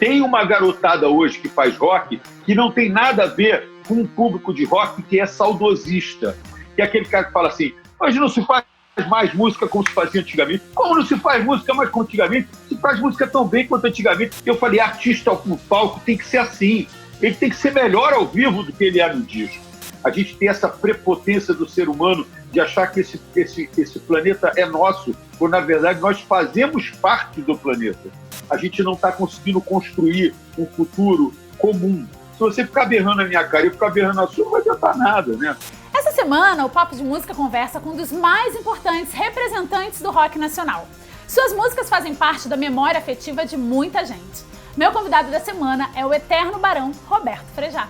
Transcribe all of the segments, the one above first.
Tem uma garotada hoje que faz rock que não tem nada a ver com um público de rock que é saudosista. Que é aquele cara que fala assim, hoje não se faz mais música como se fazia antigamente. Como não se faz música mais como antigamente? Se faz música tão bem quanto antigamente. Eu falei, artista no palco tem que ser assim. Ele tem que ser melhor ao vivo do que ele é no disco. A gente tem essa prepotência do ser humano de achar que esse planeta é nosso, quando na verdade nós fazemos parte do planeta. A gente não está conseguindo construir um futuro comum. Se você ficar berrando a minha cara e eu ficar berrando a sua, não vai adiantar nada, né? Essa semana, o Papo de Música conversa com um dos mais importantes representantes do rock nacional. Suas músicas fazem parte da memória afetiva de muita gente. Meu convidado da semana é o eterno barão Roberto Frejá.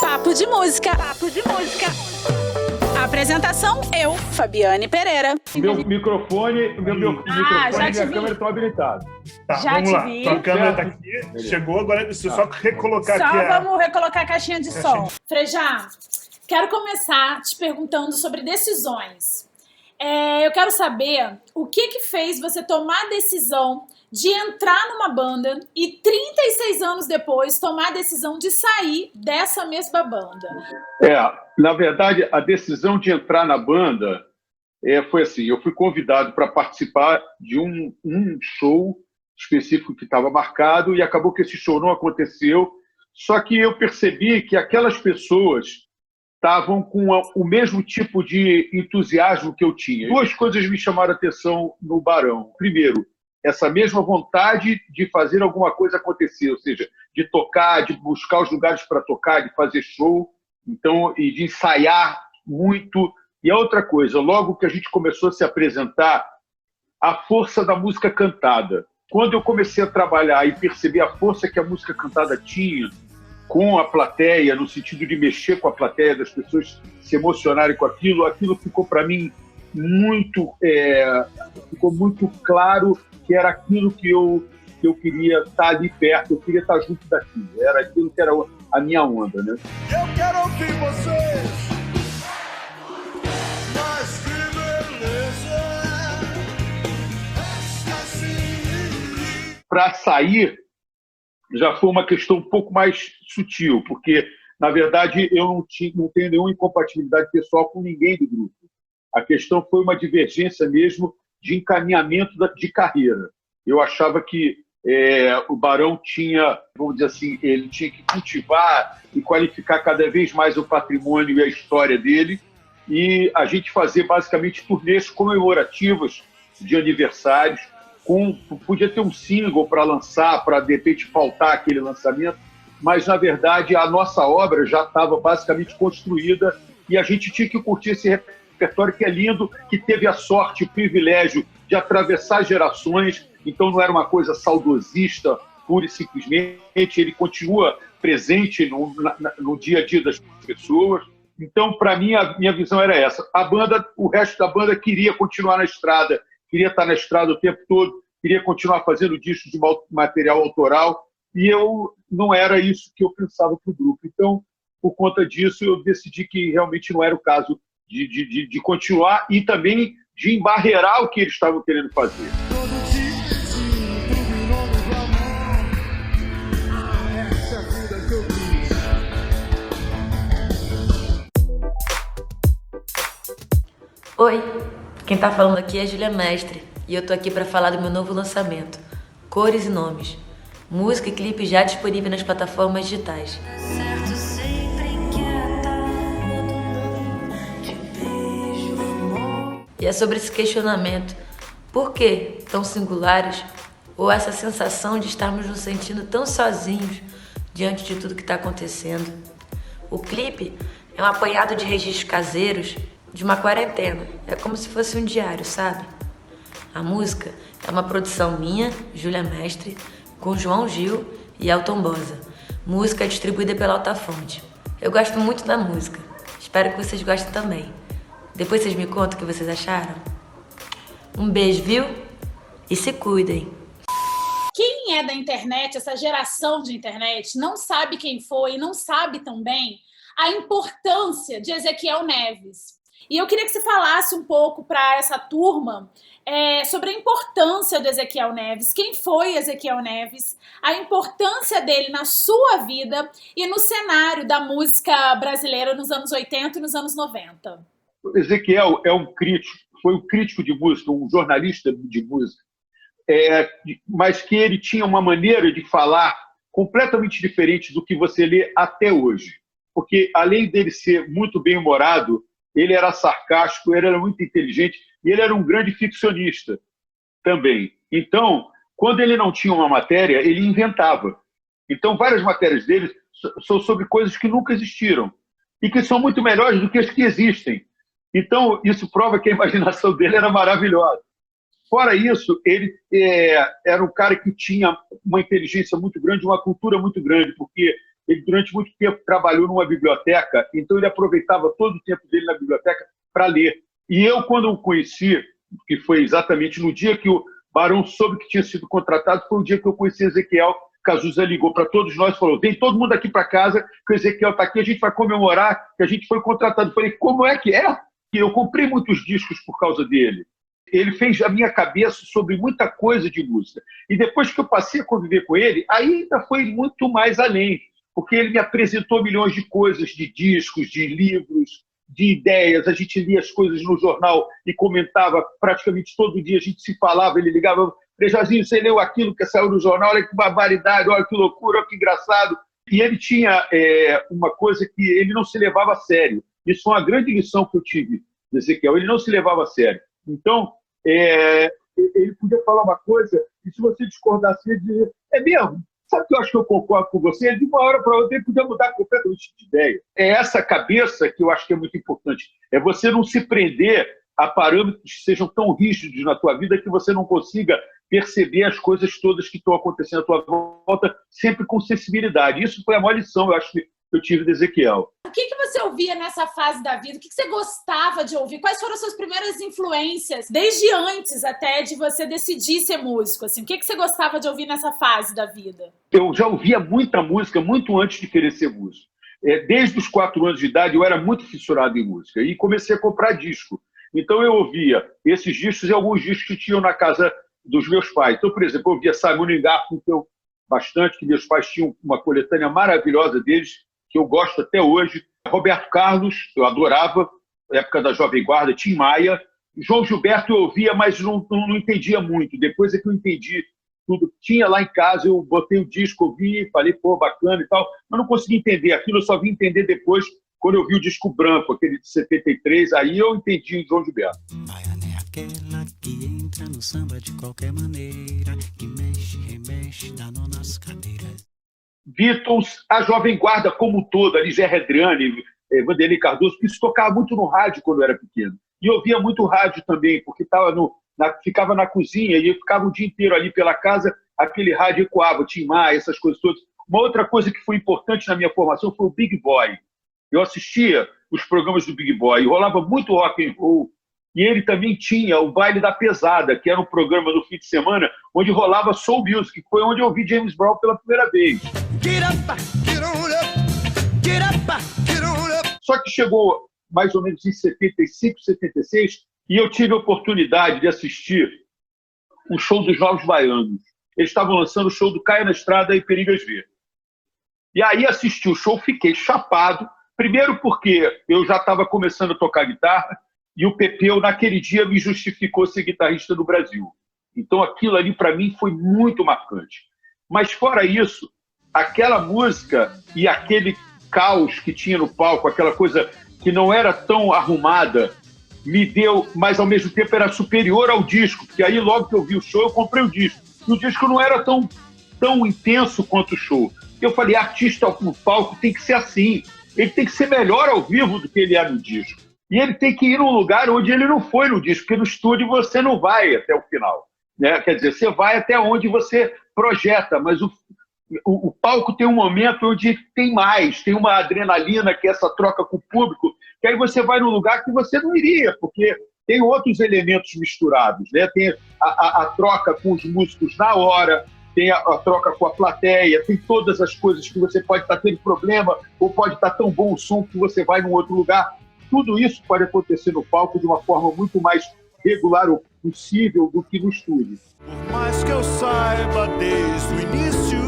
Papo de Música. Papo de Música. Apresentação, eu, Fabiane Pereira. Meu microfone e minha câmera estão habilitados. Tá, Já vamos lá. vi. Tua câmera tá aqui, chegou, agora deixa eu só recolocar Só aqui. vamos recolocar a caixinha de som. Frejá, quero começar te perguntando sobre decisões. Eu quero saber o que fez você tomar a decisão de entrar numa banda e 36 anos depois tomar a decisão de sair dessa mesma banda. Na verdade, a decisão de entrar na banda foi assim, eu fui convidado para participar de um show específico que estava marcado e acabou que esse show não aconteceu, só que eu percebi que aquelas pessoas estavam com o mesmo tipo de entusiasmo que eu tinha. Duas coisas me chamaram a atenção no Barão. Primeiro, essa mesma vontade de fazer alguma coisa acontecer, ou seja, de tocar, de buscar os lugares para tocar, de fazer show, então, e de ensaiar muito. E a outra coisa, logo que a gente começou a se apresentar, a força da música cantada. Quando eu comecei a trabalhar e perceber a força que a música cantada tinha com a plateia, no sentido de mexer com a plateia, das pessoas se emocionarem com aquilo, aquilo ficou para mim ficou muito claro que era aquilo que eu queria estar ali perto, eu queria estar junto daquilo. Era aquilo que era a minha onda, né? Eu quero ouvir vocês. Mas que beleza. Para sair, já foi uma questão um pouco mais sutil, porque, na verdade, eu não tenho nenhuma incompatibilidade pessoal com ninguém do grupo. A questão foi uma divergência mesmo de encaminhamento de carreira. Eu achava que o Barão tinha, vamos dizer assim, ele tinha que cultivar e qualificar cada vez mais o patrimônio e a história dele, e a gente fazer basicamente turnês comemorativas de aniversários, podia ter um single para lançar, para de repente faltar aquele lançamento, mas na verdade a nossa obra já estava basicamente construída e a gente tinha que curtir esse repertório que é lindo, que teve a sorte, o privilégio de atravessar gerações, então não era uma coisa saudosista, pura e simplesmente, ele continua presente no dia a dia das pessoas. Então, para mim, a minha visão era essa. A banda, o resto da banda queria continuar na estrada, queria estar na estrada o tempo todo, queria continuar fazendo discos de material autoral, e eu não era isso que eu pensava para o grupo. Então, por conta disso, eu decidi que realmente não era o caso de continuar e também de embarrear o que eles estavam querendo fazer. Oi, quem tá falando aqui é Júlia Mestre e eu tô aqui para falar do meu novo lançamento, Cores e Nomes, música e clipe já disponível nas plataformas digitais. E é sobre esse questionamento, por que tão singulares, ou essa sensação de estarmos nos sentindo tão sozinhos diante de tudo que está acontecendo. O clipe é um apanhado de registros caseiros de uma quarentena, é como se fosse um diário, sabe? A música é uma produção minha, Júlia Mestre, com João Gil e Elton Bosa. Música distribuída pela Altafonte. Eu gosto muito da música, espero que vocês gostem também. Depois vocês me contam o que vocês acharam. Um beijo, viu? E se cuidem. Quem é da internet, essa geração de internet, não sabe quem foi e não sabe também a importância de Ezequiel Neves. E eu queria que você falasse um pouco para essa turma sobre a importância do Ezequiel Neves, quem foi Ezequiel Neves, a importância dele na sua vida e no cenário da música brasileira nos anos 80 e nos anos 90. Ezequiel é um crítico, foi um crítico de música, um jornalista de música, mas que ele tinha uma maneira de falar completamente diferente do que você lê até hoje. Porque, além dele ser muito bem-humorado, ele era sarcástico, ele era muito inteligente e ele era um grande ficcionista também. Então, quando ele não tinha uma matéria, ele inventava. Então, várias matérias dele são sobre coisas que nunca existiram e que são muito melhores do que as que existem. Então, isso prova que a imaginação dele era maravilhosa. Fora isso, ele era um cara que tinha uma inteligência muito grande, uma cultura muito grande, porque ele, durante muito tempo, trabalhou numa biblioteca, então ele aproveitava todo o tempo dele na biblioteca para ler. E eu, quando o conheci, que foi exatamente no dia que o Barão soube que tinha sido contratado, foi o dia que eu conheci Ezequiel. Cazuza ligou para todos nós e falou: vem todo mundo aqui para casa, que o Ezequiel está aqui, a gente vai comemorar que a gente foi contratado. Eu falei: como é que é? E eu comprei muitos discos por causa dele. Ele fez a minha cabeça sobre muita coisa de música. E depois que eu passei a conviver com ele, ainda foi muito mais além, porque ele me apresentou milhões de coisas, de discos, de livros, de ideias. A gente lia as coisas no jornal e comentava praticamente todo dia. A gente se falava, ele ligava: Jazinho, você leu aquilo que saiu no jornal? Olha que barbaridade, olha que loucura, olha que engraçado. E ele tinha uma coisa que ele não se levava a sério. Isso foi uma grande lição que eu tive de Ezequiel. Ele não se levava a sério. Então, ele podia falar uma coisa e, se você discordasse, ele dizia: é mesmo? Sabe que eu acho que eu concordo com você? Ele, de uma hora para outra, ele podia mudar completamente de ideia. É essa cabeça que eu acho que é muito importante. É você não se prender a parâmetros que sejam tão rígidos na tua vida que você não consiga perceber as coisas todas que estão acontecendo à tua volta, sempre com sensibilidade. Isso foi a maior lição, eu acho, que eu tive de Ezequiel. O que você ouvia nessa fase da vida? O que você gostava de ouvir? Quais foram as suas primeiras influências, desde antes até de você decidir ser músico? Assim, o que você gostava de ouvir nessa fase da vida? Eu já ouvia muita música muito antes de querer ser músico. Desde os 4 anos de idade, eu era muito fissurado em música e comecei a comprar disco. Então, eu ouvia esses discos e alguns discos que tinham na casa dos meus pais. Então, por exemplo, eu ouvia Simon & Garfunkel bastante, que meus pais tinham uma coletânea maravilhosa deles, que eu gosto até hoje. Roberto Carlos, eu adorava, época da Jovem Guarda, Tim Maia. João Gilberto eu ouvia, mas não entendia muito. Depois é que eu entendi tudo que tinha lá em casa, eu botei o disco, ouvi, falei, pô, bacana e tal, mas não consegui entender aquilo, eu só vim entender depois, quando eu vi o disco branco, aquele de 73, aí eu entendi o João Gilberto. Baiana é aquela que entra no samba de qualquer maneira, que mexe, remexe, dá nó nas cadeiras. Beatles, a Jovem Guarda como um todo, ali Gerry Adriane, Vanderlei Cardoso, isso tocava muito no rádio quando eu era pequeno. E eu ouvia muito rádio também, porque ficava na cozinha e eu ficava o dia inteiro ali pela casa, aquele rádio ecoava, Tim Maia, essas coisas todas. Uma outra coisa que foi importante na minha formação foi o Big Boy. Eu assistia os programas do Big Boy, rolava muito rock and roll, e ele também tinha o Baile da Pesada, que era um programa no fim de semana, onde rolava soul music, que foi onde eu ouvi James Brown pela primeira vez. Get up, get on up, get up, get on up. Só que chegou mais ou menos em 75, 76, e eu tive a oportunidade de assistir um show dos Novos Baianos. Eles estavam lançando o show do Caia na Estrada e Perigas Ver. E aí assisti o show, fiquei chapado, primeiro porque eu já estava começando a tocar guitarra, e o Pepeu, naquele dia, me justificou ser guitarrista do Brasil. Então, aquilo ali, para mim, foi muito marcante. Mas, fora isso, aquela música e aquele caos que tinha no palco, aquela coisa que não era tão arrumada, me deu, mas, ao mesmo tempo, era superior ao disco, porque aí, logo que eu vi o show, eu comprei o disco. E o disco não era tão intenso quanto o show. Eu falei, artista no palco tem que ser assim. Ele tem que ser melhor ao vivo do que ele é no disco. E ele tem que ir num lugar onde ele não foi no disco, porque no estúdio você não vai até o final, né? Quer dizer, você vai até onde você projeta, mas o palco tem um momento onde tem mais, tem uma adrenalina, que é essa troca com o público, que aí você vai num lugar que você não iria, porque tem outros elementos misturados, né? Tem a troca com os músicos na hora, tem a troca com a plateia, tem todas as coisas que você pode estar tendo problema, ou pode estar tão bom o som que você vai num outro lugar. tudo isso pode acontecer no palco de uma forma muito mais regular ou possível do que no estúdio. Por mais que eu saiba desde o início,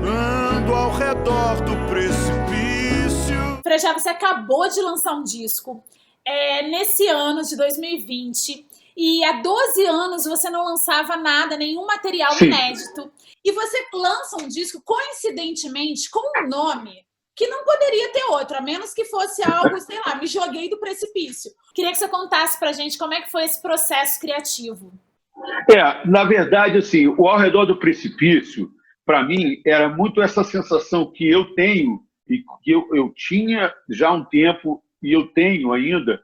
ando ao redor do precipício. Frejá, você acabou de lançar um disco nesse ano de 2020 e há 12 anos você não lançava nada, nenhum material Sim. inédito. E você lança um disco, coincidentemente, com um nome que não poderia ter outro, a menos que fosse algo, sei lá, me joguei do precipício. Queria que você contasse pra gente como é que foi esse processo criativo. Na verdade, assim, o Ao Redor do Precipício, para mim, era muito essa sensação que eu tenho e que eu tinha já há um tempo e eu tenho ainda,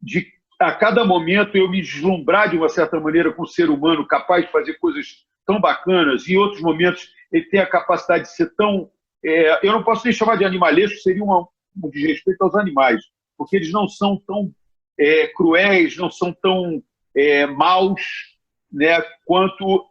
de a cada momento eu me deslumbrar de uma certa maneira com o ser humano capaz de fazer coisas tão bacanas, e em outros momentos ele tem a capacidade de ser tão... eu não posso nem chamar de animalesco, seria um desrespeito aos animais, porque eles não são tão cruéis, não são tão maus, né, quanto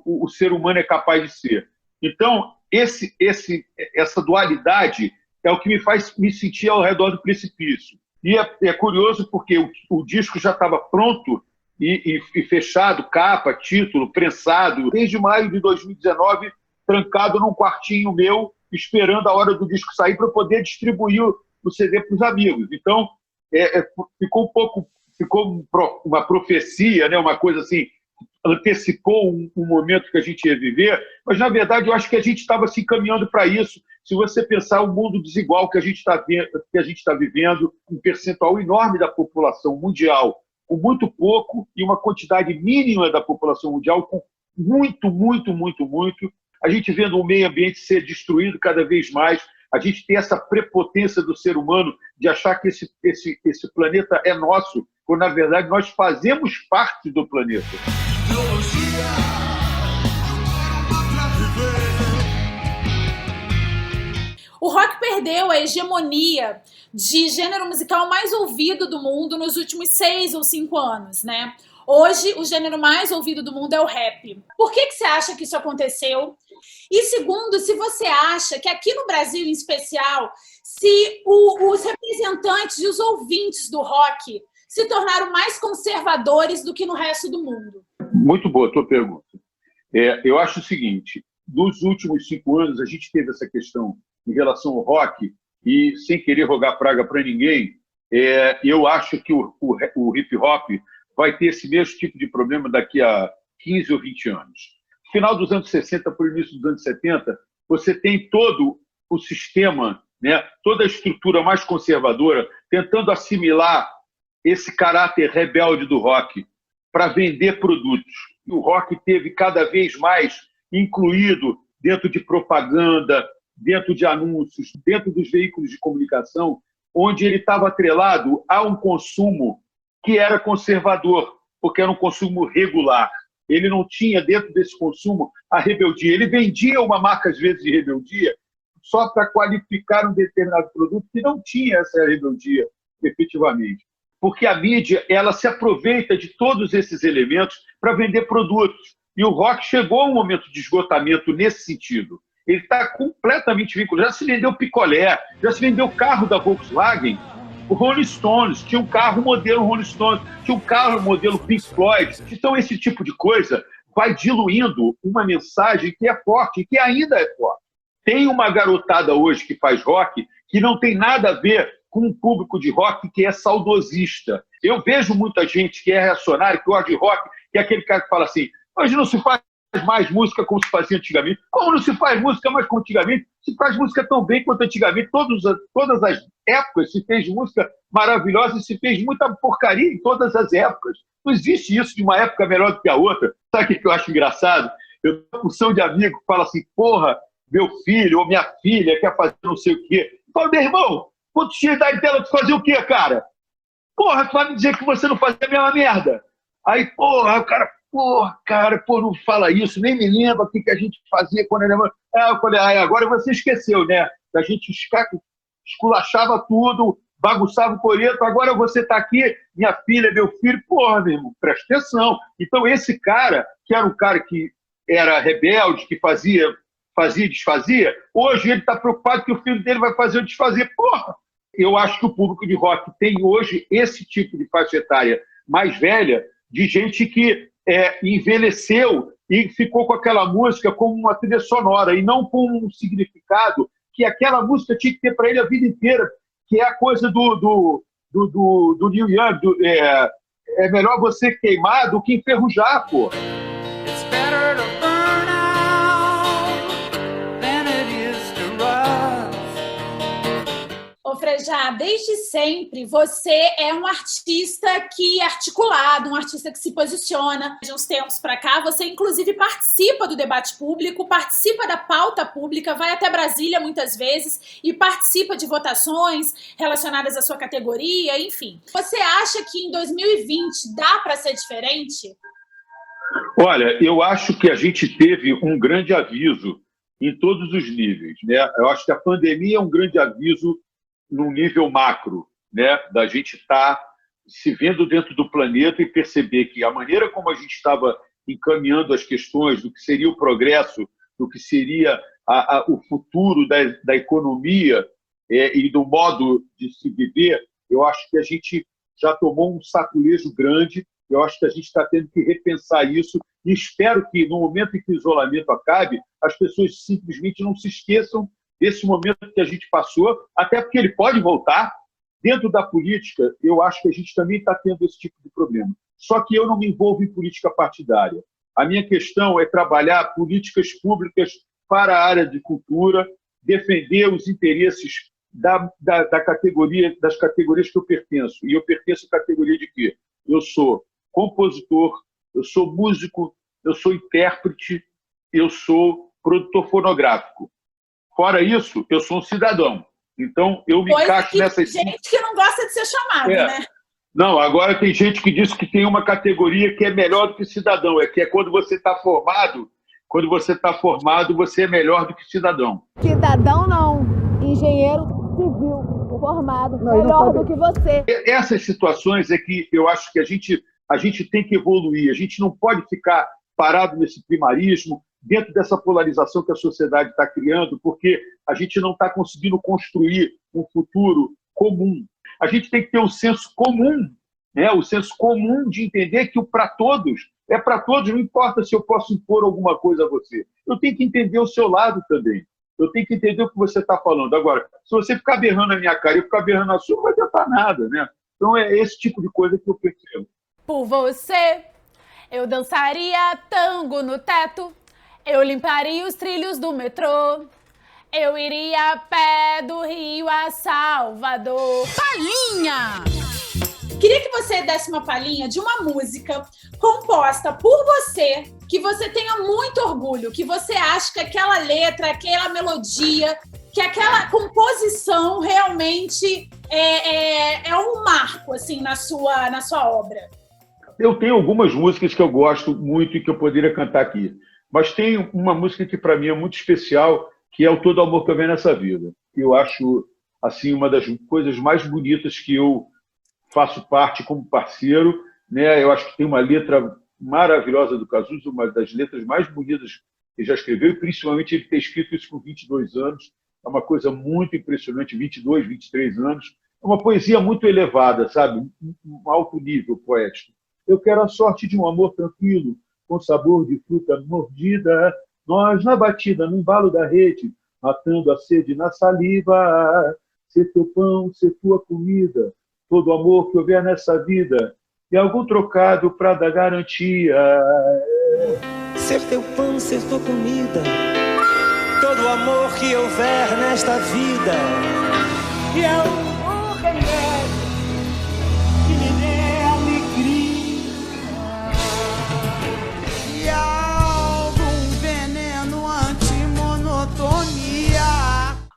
o ser humano é capaz de ser. Então, essa dualidade é o que me faz me sentir ao redor do precipício. E é curioso porque o disco já estava pronto e fechado, capa, título, prensado, desde maio de 2019, trancado num quartinho meu, esperando a hora do disco sair para poder distribuir o CD para os amigos. Então, ficou uma profecia, né? Uma coisa assim, antecipou um momento que a gente ia viver, mas, na verdade, eu acho que a gente estava se encaminhando para isso. Se você pensar o mundo desigual que a gente está vivendo, um percentual enorme da população mundial com muito pouco e uma quantidade mínima da população mundial com muito, muito, muito, muito, a gente vendo o meio ambiente ser destruído cada vez mais, a gente tem essa prepotência do ser humano de achar que esse planeta é nosso, quando, na verdade, nós fazemos parte do planeta. O rock perdeu a hegemonia de gênero musical mais ouvido do mundo nos últimos 6 ou 5 anos, né? Hoje, o gênero mais ouvido do mundo é o rap. Por que você acha que isso aconteceu? E segundo, se você acha que aqui no Brasil, em especial, se os representantes e os ouvintes do rock se tornaram mais conservadores do que no resto do mundo? Muito boa a tua pergunta. Eu acho o seguinte, nos últimos 5 anos a gente teve essa questão em relação ao rock e, sem querer rogar praga para ninguém, eu acho que o hip-hop vai ter esse mesmo tipo de problema daqui a 15 ou 20 anos. No final dos anos 60 para o início dos anos 70, você tem todo o sistema, né, toda a estrutura mais conservadora tentando assimilar esse caráter rebelde do rock para vender produtos. E o rock teve cada vez mais incluído dentro de propaganda, dentro de anúncios, dentro dos veículos de comunicação, onde ele estava atrelado a um consumo que era conservador, porque era um consumo regular. Ele não tinha dentro desse consumo a rebeldia. Ele vendia uma marca, às vezes, de rebeldia só para qualificar um determinado produto que não tinha essa rebeldia, efetivamente. Porque a mídia ela se aproveita de todos esses elementos para vender produtos. E o rock chegou a um momento de esgotamento nesse sentido. Ele está completamente vinculado. Já se vendeu picolé, já se vendeu carro da Volkswagen. O Rolling Stones tinha um carro modelo Rolling Stones, tinha um carro modelo Pink Floyd. Então, esse tipo de coisa vai diluindo uma mensagem que é forte, que ainda é forte. Tem uma garotada hoje que faz rock que não tem nada a ver com um público de rock que é saudosista. Eu vejo muita gente que é reacionária, que gosta de rock, que é aquele cara que fala assim, hoje não se faz mais música como se fazia antigamente. Como não se faz música mais como antigamente? Se faz música tão bem quanto antigamente. Todas as épocas se fez música maravilhosa e se fez muita porcaria em todas as épocas. Não existe isso de uma época melhor do que a outra. Sabe o que eu acho engraçado? Eu tenho uma porção de amigo que fala assim, porra, meu filho ou minha filha quer fazer não sei o quê. Eu falo, meu irmão, quando tinha idade dela, tu fazia o quê, cara? Porra, tu vai me dizer que você não fazia a mesma merda. Aí, porra, o cara... Pô, não fala isso, nem me lembra o que a gente fazia quando era... Eu falei, agora você esqueceu, né? A gente esculachava tudo, bagunçava o coreto, agora você está aqui, minha filha, meu filho, porra, meu irmão, presta atenção. Então, esse cara, que era um cara que era rebelde, que fazia fazia e desfazia, hoje ele está preocupado que o filho dele vai fazer o desfazer. Porra! Eu acho que o público de rock tem hoje esse tipo de faixa etária mais velha, de gente que envelheceu e ficou com aquela música como uma trilha sonora e não com um significado que aquela música tinha que ter para ele a vida inteira, que é a coisa do Neil Young, é melhor você queimar do que enferrujar, pô. It's better to burn out than it is to rust. Ô Frejá, desde sempre você é um artista que é articulado, um artista que se posiciona. De uns tempos para cá, você inclusive participa do debate público, participa da pauta pública, vai até Brasília muitas vezes e participa de votações relacionadas à sua categoria, enfim. Você acha que em 2020 dá para ser diferente? Olha, eu acho que a gente teve um grande aviso em todos os níveis, né? Eu acho que a pandemia é um grande aviso no nível macro, né? Da gente estar se vendo dentro do planeta e perceber que a maneira como a gente estava encaminhando as questões do que seria o progresso, do que seria o futuro da economia e do modo de se viver, eu acho que a gente já tomou um saculejo grande. Eu acho que a gente está tendo que repensar isso e espero que, no momento em que o isolamento acabe, as pessoas simplesmente não se esqueçam desse momento que a gente passou, até porque ele pode voltar. Dentro da política, eu acho que a gente também está tendo esse tipo de problema. Só que eu não me envolvo em política partidária. A minha questão é trabalhar políticas públicas para a área de cultura, defender os interesses das categorias que eu pertenço. E eu pertenço à categoria de quê? Eu sou compositor, eu sou músico, eu sou intérprete, eu sou produtor fonográfico. Fora isso, eu sou um cidadão. Então, eu me encaixo nessas... Tem gente que não gosta de ser chamado, né? Não, agora tem gente que diz que tem uma categoria que é melhor do que cidadão, que é quando você está formado, você é melhor do que cidadão. Cidadão não, engenheiro civil formado, melhor do que você. Essas situações é que eu acho que a gente tem que evoluir, a gente não pode ficar parado nesse primarismo, dentro dessa polarização que a sociedade está criando, porque a gente não está conseguindo construir um futuro comum. A gente tem que ter um senso comum, né? O senso comum de entender que o para todos é para todos, não importa se eu posso impor alguma coisa a você. Eu tenho que entender o seu lado também. Eu tenho que entender o que você está falando. Agora, se você ficar berrando na minha cara e eu ficar berrando na sua, não vai adiantar nada, né? Então é esse tipo de coisa que eu percebo. Por você, eu dançaria tango no teto, eu limparia os trilhos do metrô, eu iria a pé do Rio a Salvador. Palhinha! Queria que você desse uma palhinha de uma música composta por você, que você tenha muito orgulho, que você acha que aquela letra, aquela melodia, que aquela composição realmente é um marco assim, na sua obra. Eu tenho algumas músicas que eu gosto muito e que eu poderia cantar aqui. Mas tem uma música que, para mim, é muito especial, que é o Todo Amor Que Eu Venho Nessa Vida. Eu acho, assim, uma das coisas mais bonitas que eu faço parte como parceiro, né? Eu acho que tem uma letra maravilhosa do Cazuza, uma das letras mais bonitas que já escreveu, e principalmente ele ter escrito isso com 22 anos. É uma coisa muito impressionante, 22, 23 anos. É uma poesia muito elevada, sabe? Um alto nível poético. Eu quero a sorte de um amor tranquilo, com sabor de fruta mordida, nós na batida, no embalo da rede, matando a sede na saliva, ser teu pão, ser tua comida, todo amor que houver nessa vida, e algum trocado pra dar garantia. Ser teu pão, ser tua comida, todo amor que houver nesta vida, e algum remédio que me dê alegria.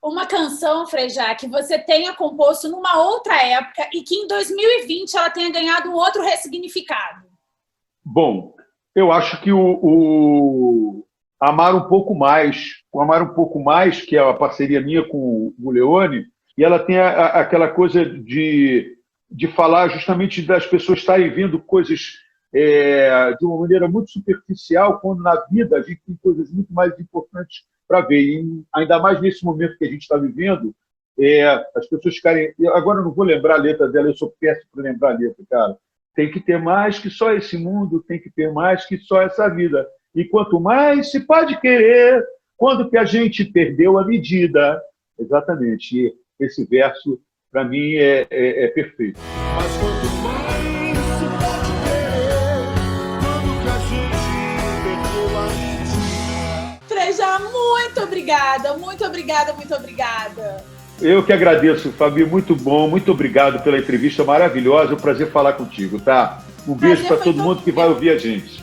Uma canção, Frejá, que você tenha composto numa outra época e que em 2020 ela tenha ganhado um outro ressignificado. Bom, eu acho que o Amar um Pouco Mais, que é a parceria minha com o Leone, e ela tem aquela coisa de falar justamente das pessoas estarem vendo coisas de uma maneira muito superficial, quando na vida a gente tem coisas muito mais importantes para ver. E ainda mais nesse momento que a gente está vivendo, as pessoas ficarem... Agora eu não vou lembrar a letra dela, eu sou péssimo para lembrar a letra, cara. Tem que ter mais que só esse mundo, tem que ter mais que só essa vida. E quanto mais se pode querer, quando que a gente perdeu a medida. Exatamente. E esse verso, para mim, é perfeito. Mas quanto mais se pode querer, quando que a gente perdeu a medida. Frejá, muito obrigada, muito obrigada, muito obrigada. Eu que agradeço, Fabi, muito bom, muito obrigado pela entrevista maravilhosa, é um prazer falar contigo, tá? Um beijo para todo mundo que vai ouvir a gente.